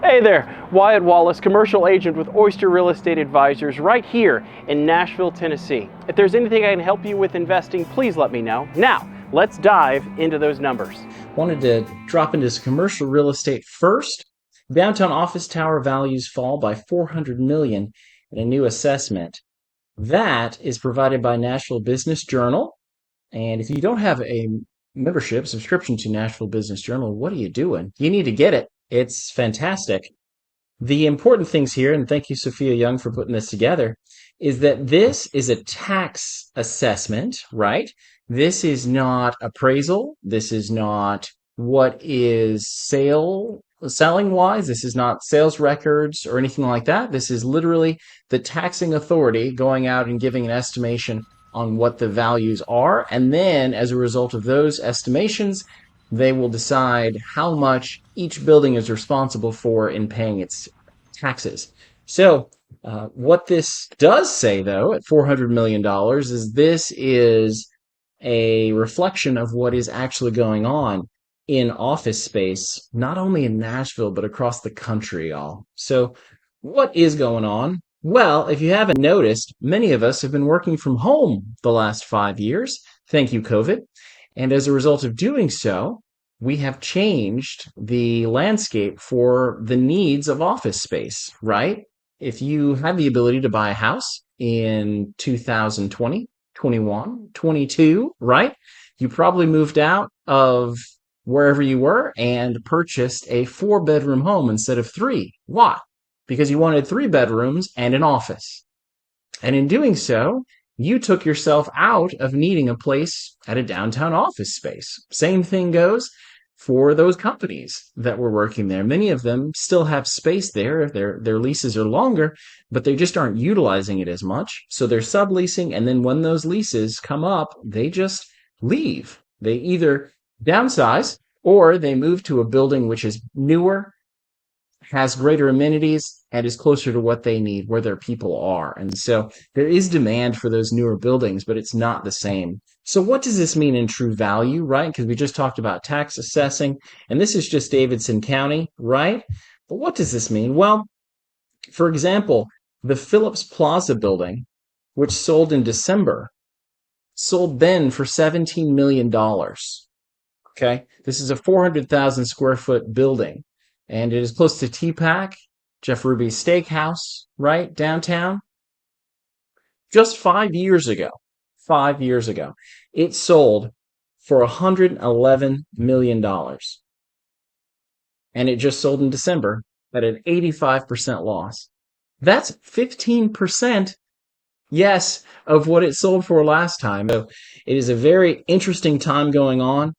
Hey there, Wyatt Wallace, commercial agent with Oyster Real Estate Advisors right here in Nashville, Tennessee. If there's anything I can help you with investing, please let me know. Now, let's dive into those numbers. Wanted to drop into some commercial real estate first. Downtown office tower values fall by $400 million in a new assessment. That is provided by Nashville Business Journal. And if you don't have a membership subscription to Nashville Business Journal, what are you doing? You need to get it. It's fantastic. The important things here, and thank you, Sophia Young, for putting this together, is that this is a tax assessment, right? This is not appraisal. This is not what is selling wise. This is not sales records or anything like that. This is literally the taxing authority going out and giving an estimation on what the values are. And then as a result of those estimations, they will decide how much each building is responsible for in paying its taxes. So what this does say, though, at $400 million is this is a reflection of what is actually going on in office space, not only in Nashville, but across the country, y'all. So what is going on? Well, if you haven't noticed, many of us have been working from home the last 5 years. Thank you, COVID. And as a result of doing so, we have changed the landscape for the needs of office space, right? If you had the ability to buy a house in 2020, 21, 22, right? You probably moved out of wherever you were and purchased a 4-bedroom home instead of 3. Why? Because you wanted 3 bedrooms and an office. And in doing so, you took yourself out of needing a place at a downtown office space. Same thing goes for those companies that were working there. Many of them still have space there. Their leases are longer, but they just aren't utilizing it as much. So they're subleasing, and then when those leases come up, they just leave. They either downsize or they move to a building which is newer, has greater amenities, and is closer to what they need, where their people are. And so there is demand for those newer buildings, but it's not the same. So what does this mean in true value, right? Because we just talked about tax assessing, and this is just Davidson County, right? But what does this mean? Well, for example, the Phillips Plaza building, which sold in December, sold then for $17 million. Okay? This is a 400,000 square foot building. And it is close to TPAC, Jeff Ruby's Steakhouse, right, downtown. Just 5 years ago, it sold for $111 million. And it just sold in December at an 85% loss. That's 15%, yes, of what it sold for last time. So it is a very interesting time going on.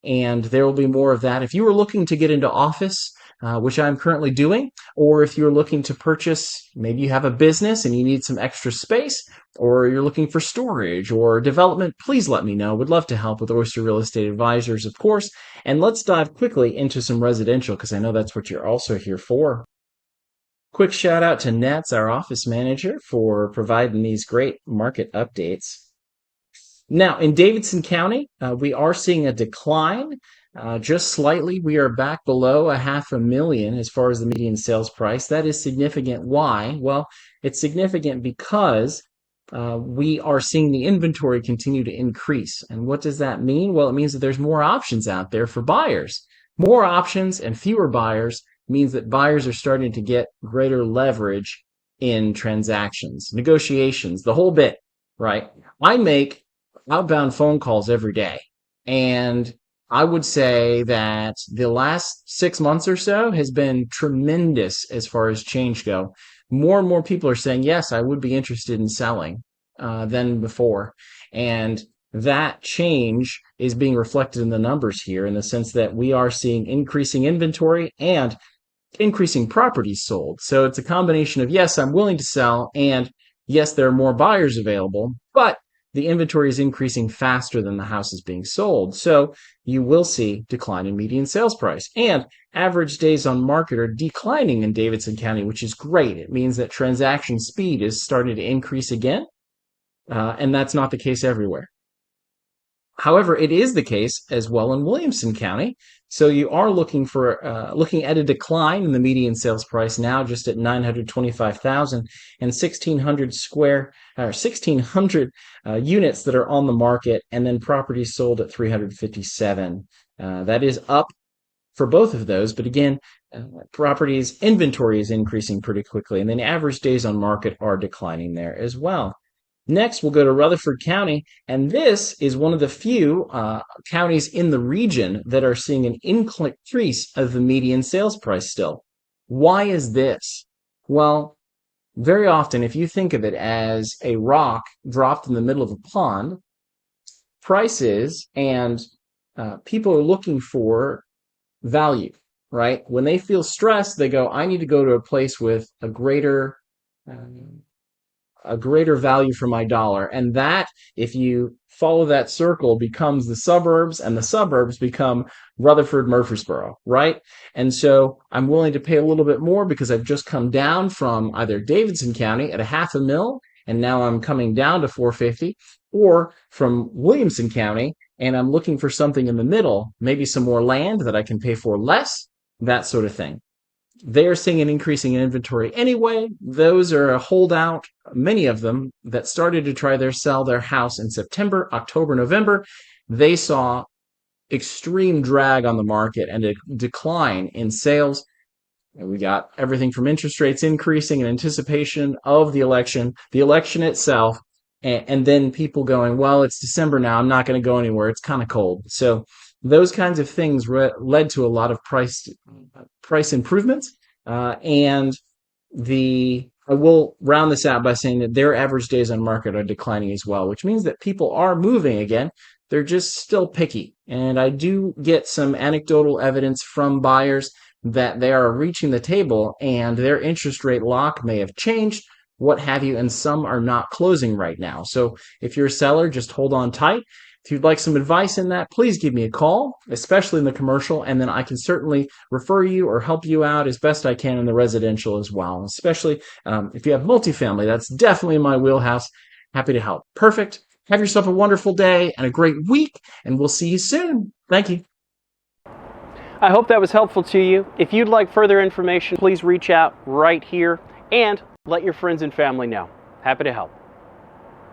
And there will be more of that. If you are looking to get into office, which I'm currently doing, or if you're looking to purchase, maybe you have a business and you need some extra space, or you're looking for storage or development, please let me know. Would love to help with Oyster Real Estate Advisors, of course. And let's dive quickly into some residential, because I know that's what you're also here for. Quick shout out to Nets, our office manager, for providing these great market updates. Now, in Davidson County, we are seeing a decline just slightly. We are back below $500,000 as far as the median sales price. That is significant. Why? Well, it's significant because we are seeing the inventory continue to increase. And what does that mean? Well, it means that there's more options out there for buyers. More options and fewer buyers means that buyers are starting to get greater leverage in transactions, negotiations, the whole bit, right? I make outbound phone calls every day. And I would say that the last 6 months or so has been tremendous as far as change go. More and more people are saying, yes, I would be interested in selling than before. And that change is being reflected in the numbers here in the sense that we are seeing increasing inventory and increasing properties sold. So it's a combination of, yes, I'm willing to sell, and yes, there are more buyers available, but the inventory is increasing faster than the house is being sold. So you will see decline in median sales price. And average days on market are declining in Davidson County, which is great. It means that transaction speed is starting to increase again. And that's not the case everywhere. However, it is the case as well in Williamson County. So you are looking at a decline in the median sales price now, just at 925,000 and 1,600 units that are on the market, and then properties sold at 357. That is up for both of those, but again, properties inventory is increasing pretty quickly, and then average days on market are declining there as well. Next, we'll go to Rutherford County, and this is one of the few counties in the region that are seeing an increase of the median sales price still. Why is this? Well, very often, if you think of it as a rock dropped in the middle of a pond, prices and people are looking for value, right? When they feel stressed, they go, I need to go to a place with a greater value for my dollar. And that, if you follow that circle, becomes the suburbs, and the suburbs become Rutherford, Murfreesboro, right? And so I'm willing to pay a little bit more because I've just come down from either Davidson County at a $500,000, and now I'm coming down to 450, or from Williamson County, and I'm looking for something in the middle, maybe some more land that I can pay for less, that sort of thing. They are seeing an increasing inventory anyway. Those are a holdout, many of them, that started to try sell their house in September, October, November. They saw extreme drag on the market and a decline in sales. And we got everything from interest rates increasing in anticipation of the election itself, and then people going, well, it's December now, I'm not going to go anywhere, it's kind of cold. So those kinds of things led to a lot of price improvements. And I will round this out by saying that their average days on market are declining as well, which means that people are moving again. They're just still picky. And I do get some anecdotal evidence from buyers that they are reaching the table and their interest rate lock may have changed, what have you, and some are not closing right now. So if you're a seller, just hold on tight. If you'd like some advice in that, please give me a call, especially in the commercial, and then I can certainly refer you or help you out as best I can in the residential as well, especially if you have multifamily. That's definitely my wheelhouse. Happy to help. Perfect. Have yourself a wonderful day and a great week, and we'll see you soon. Thank you. I hope that was helpful to you. If you'd like further information, please reach out right here and let your friends and family know. Happy to help.